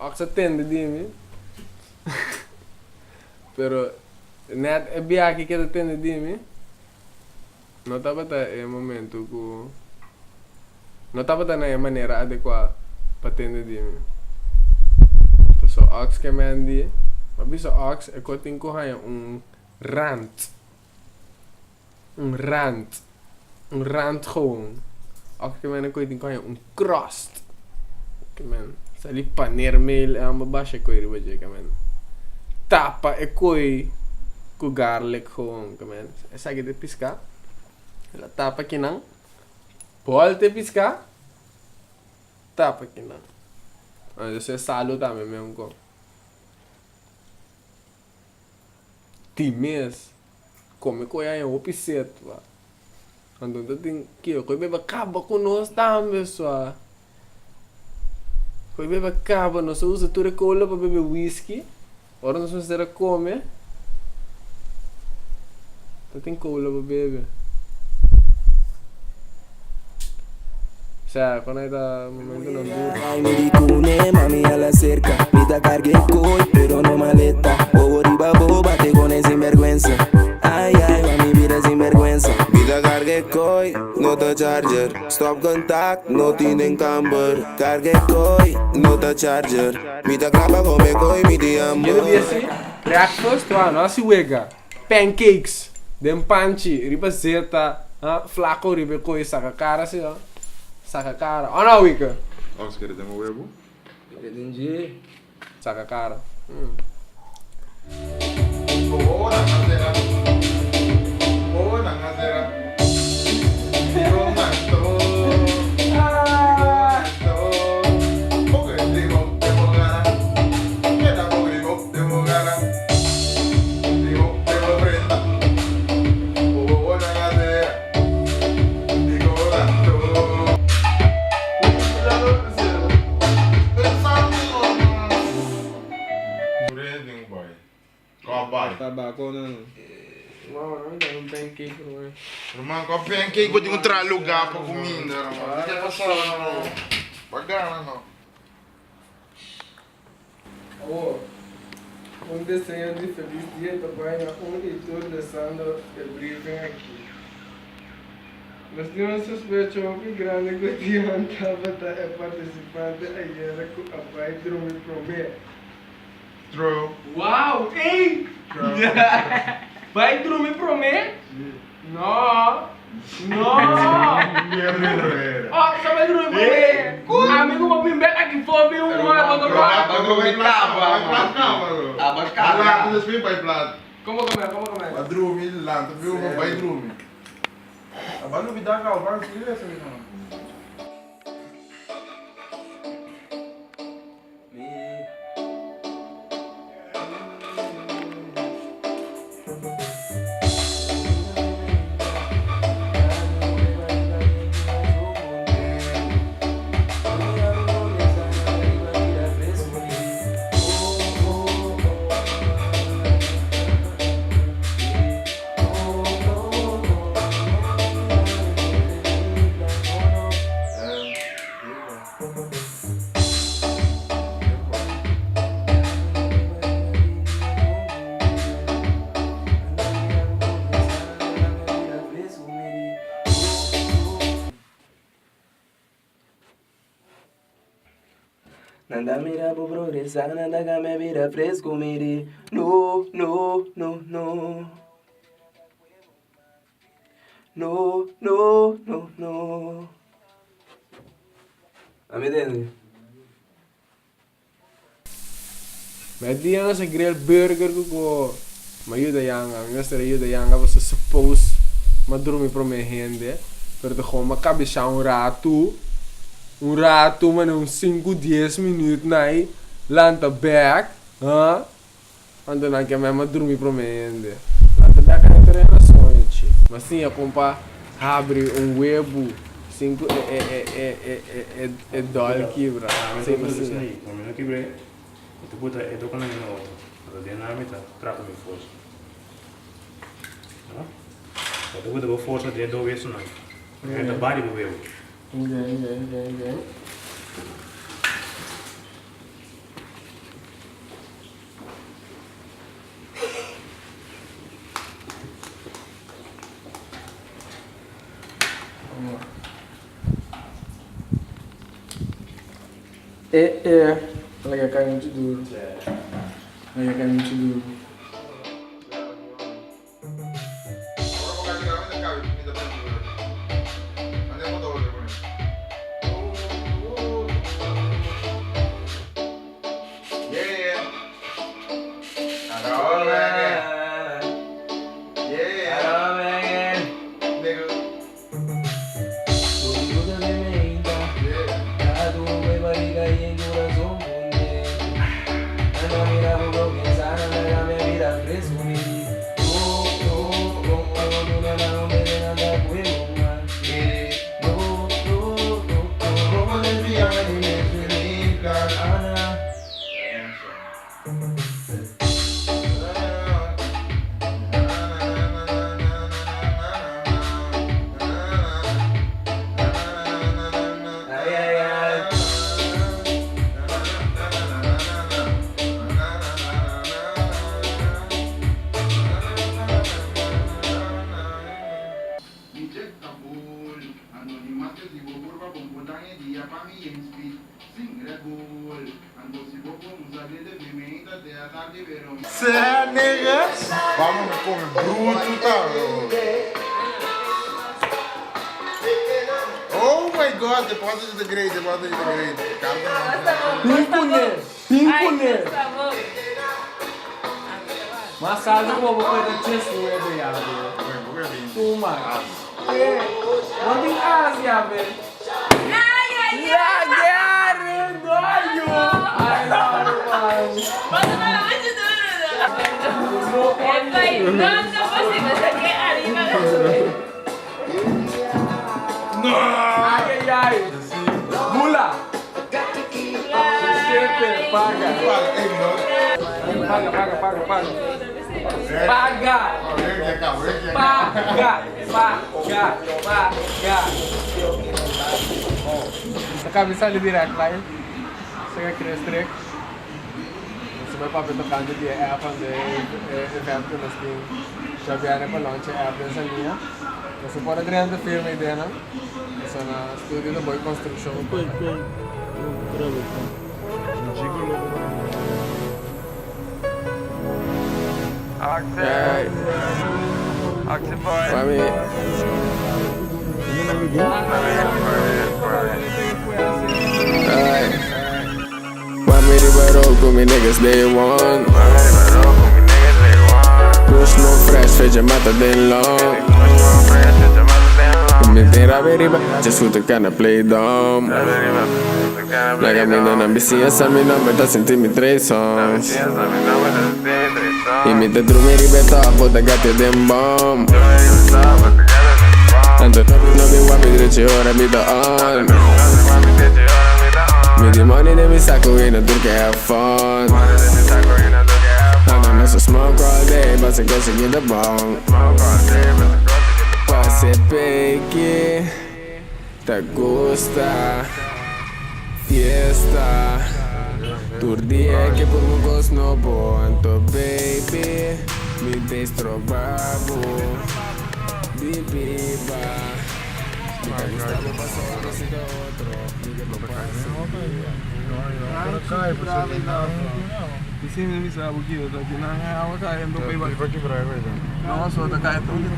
ox atende di mi. Pero net é bia que atende di mi. Não estava em momento que não estava na maneira adequada para atender di mi. So ox que me andi, mas bisa ox é que eu tenho rant. Um rant gewoon. Ox que me andi que tenho crust. Que man, sali paneermeel en mijn basje kooi riba je man. Tapa e kooi ku garlic gewoon man. Esa que te pisca. La tapa kinang. Bol te pisca. Tapa kinang. Eso es salud también me unko. Times. Come kooi aan je opiset wa. Ando dat ding kio kooi beba kaba kunos tambe so. Kooi beba cava, não se usa toda cola para beber whisky. Agora não se usa comer. Então tem cola para beber. Já, quando é da momento não dura. Ai, me dicune, mami alla cerca. Mi da carga e coi, pero no maleta. Bobo riba boba, te con sinvergüenza. Ai, ai, mami vida sinvergüenza. Vida carga e coi, no te charger. Stop contact, no tienen camber. Carga e coi, no te charger. Mi da graba come coi, mi di amor. Ele disse, breakfast, nasi wega. Pancakes. Dem panchi, riba zeta. Flaco riba coi, saca cara assim, ó. Saca cara. Ó na wika. Ó, você quer ter um huevo? Entendi. Saca cara. Boa, caseira. Boa, caseira. Digo, mato. Porque digo, tengo ganas. Que tampoco digo, tengo ganas. Digo, tengo prenda. Boa, caseira. Digo, mato. Tabaco não. Não, não tem pancake não é. Irmão, com pancake vou encontrar lugar para comida, irmão. Não quer passar não. Pagana não. Oh, desenho de feliz dia também é leitor deixando o briefing aqui. Nós tínhamos suspeito que grande que tinha estava participante ayer com a pai dormir prometer. True. Uau, ei! Vai dormir prometer? Não! Não! Mierda. Ó, você vai dormir prometer? Amigo, vou vir aqui fora, viu? Quando vai cava. Abas Lá, cava. tu despi vai plat. Como é? Vai dormir lá, tu viu? Vai dormir. Abang lu bidak kau, bang serius ni kan. Nada mira por progresar, nada que me vira fresco, mire. No, no, no, no. No, no, no, no. A me entende? Mas dia nós grill burger ko mayuda yanga, nós ter ayuda yanga você suppose madrumi pro me rende, pero de gewoon makabicha um rato, mano, uns 5, 10 minutos naí, lanta back, ando na que mesmo dormir pro me rende. Lanta back é treinações, mas sim, a compa abre web 5 é dólar quebra, sim, mas sim. Não quebrei. Tu bota itu kan lagi nawa. Kalau dia nama itu trap me force. Kalau tu bota force dia dua vezes não. É da body bebeu. Entendi. Talaga cai muito duro. Talaga cai muito duro. Cê, nigga! Vamos comer bruto, tá? Oh my god, deposit the grade. Pinkuner! Masabi mo ba pwede chest mo ito yabe? Too much. One thing as yabe. Nagyari! Doyo! Ay, naman! Ay, ay! Mula! Siete, paga! Acá me sale direct line. Chega aqui nesse trek. Você vai para ver tocando de app onde evento nós temos. Já vieram para launch app nessa linha. Você pode adiante da firma aí dentro. Isso na estúdio da Boy Construction. Mami riverol com me niggas day one. Push no fresh, fecha mata den long. Me tira beriba, just who to kinda play dumb. Like a mina na bicicleta, essa mina vai tá sentindo me 3 songs. E me te drume ribeta, bota gato dem bomb. Tanto no be wapi diretti ora mi da on. Me di money de mi sacco in a turke have fun. I know so smoke all day, but se conseguir the bomb. Pase pegue, te gusta, fiesta. Turdie que por un gos no bonto, baby. Mi destro babu, bibiba. Mi te gusta lo paso uno si de otro. E se me sabe o que eu tô aqui na real, cara, eu não tô bem. Nossa, eu tô caindo tudo.